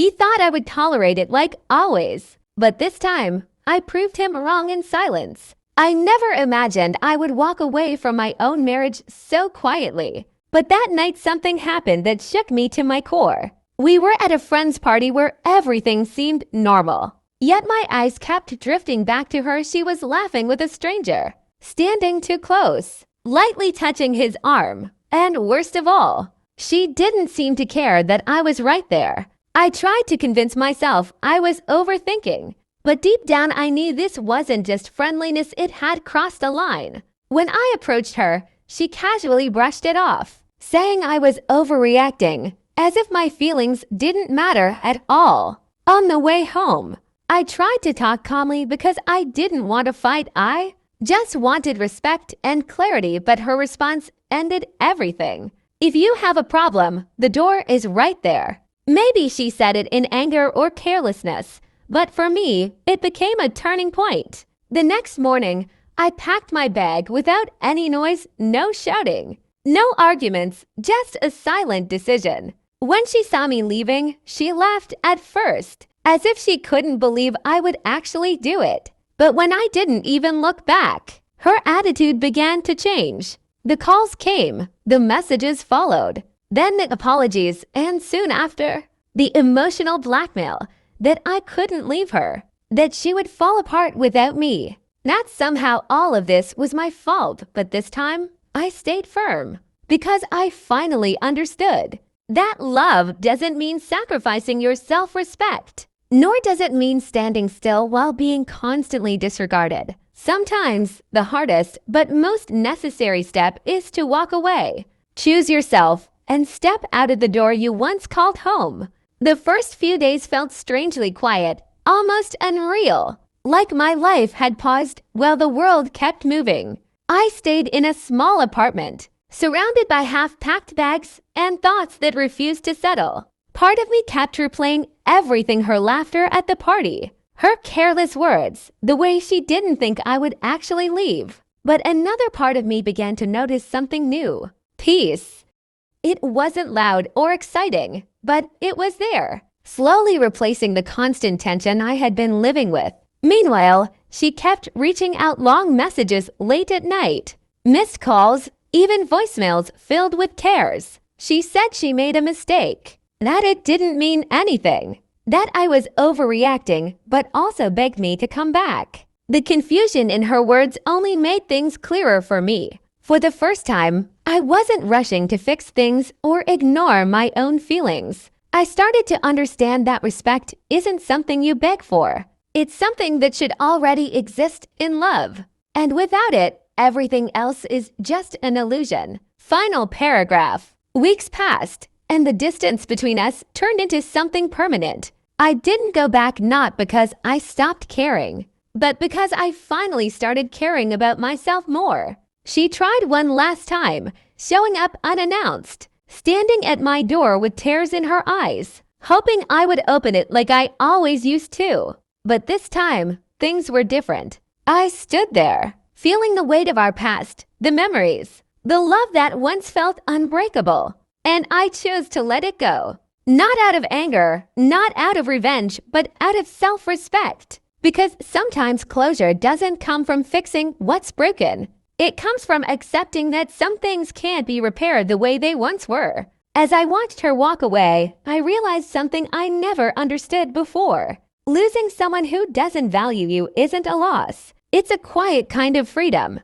He thought I would tolerate it like always. But this time, I proved him wrong in silence. I never imagined I would walk away from my own marriage so quietly. But that night something happened that shook me to my core. We were at a friend's party where everything seemed normal. Yet my eyes kept drifting back to her. She was laughing with a stranger, standing too close, lightly touching his arm. And worst of all, she didn't seem to care that I was right there. I tried to convince myself I was overthinking, but deep down I knew this wasn't just friendliness, it had crossed a line. When I approached her, she casually brushed it off, saying I was overreacting, as if my feelings didn't matter at all. On the way home, I tried to talk calmly because I didn't want to fight. I just wanted respect and clarity, but her response ended everything. If you have a problem, the door is right there. Maybe she said it in anger or carelessness, but for me, it became a turning point. The next morning, I packed my bag without any noise, no shouting, no arguments, just a silent decision. When she saw me leaving, she laughed at first, as if she couldn't believe I would actually do it. But when I didn't even look back, her attitude began to change. The calls came, the messages followed, then the apologies, and soon after, the emotional blackmail that I couldn't leave her, that she would fall apart without me. Not somehow all of this was my fault, but this time I stayed firm because I finally understood that love doesn't mean sacrificing your self-respect, nor does it mean standing still while being constantly disregarded. Sometimes the hardest but most necessary step is to walk away. Choose yourself and step out of the door you once called home. The first few days felt strangely quiet, almost unreal, like my life had paused while the world kept moving. I stayed in a small apartment, surrounded by half-packed bags and thoughts that refused to settle. Part of me kept replaying everything: her laughter at the party, her careless words, the way she didn't think I would actually leave. But another part of me began to notice something new: peace. It wasn't loud or exciting, but it was there, slowly replacing the constant tension I had been living with. Meanwhile, she kept reaching out, long messages late at night, missed calls, even voicemails filled with cares. She said she made a mistake, that it didn't mean anything, that I was overreacting, but also begged me to come back. The confusion in her words only made things clearer for me. For the first time, I wasn't rushing to fix things or ignore my own feelings. I started to understand that respect isn't something you beg for. It's something that should already exist in love. And without it, everything else is just an illusion. Final paragraph. Weeks passed, and the distance between us turned into something permanent. I didn't go back, not because I stopped caring, but because I finally started caring about myself more. She tried one last time, showing up unannounced, standing at my door with tears in her eyes, hoping I would open it like I always used to. But this time, things were different. I stood there, feeling the weight of our past, the memories, the love that once felt unbreakable, and I chose to let it go. Not out of anger, not out of revenge, but out of self-respect. Because sometimes closure doesn't come from fixing what's broken. It comes from accepting that some things can't be repaired the way they once were. As I watched her walk away, I realized something I never understood before. Losing someone who doesn't value you isn't a loss. It's a quiet kind of freedom.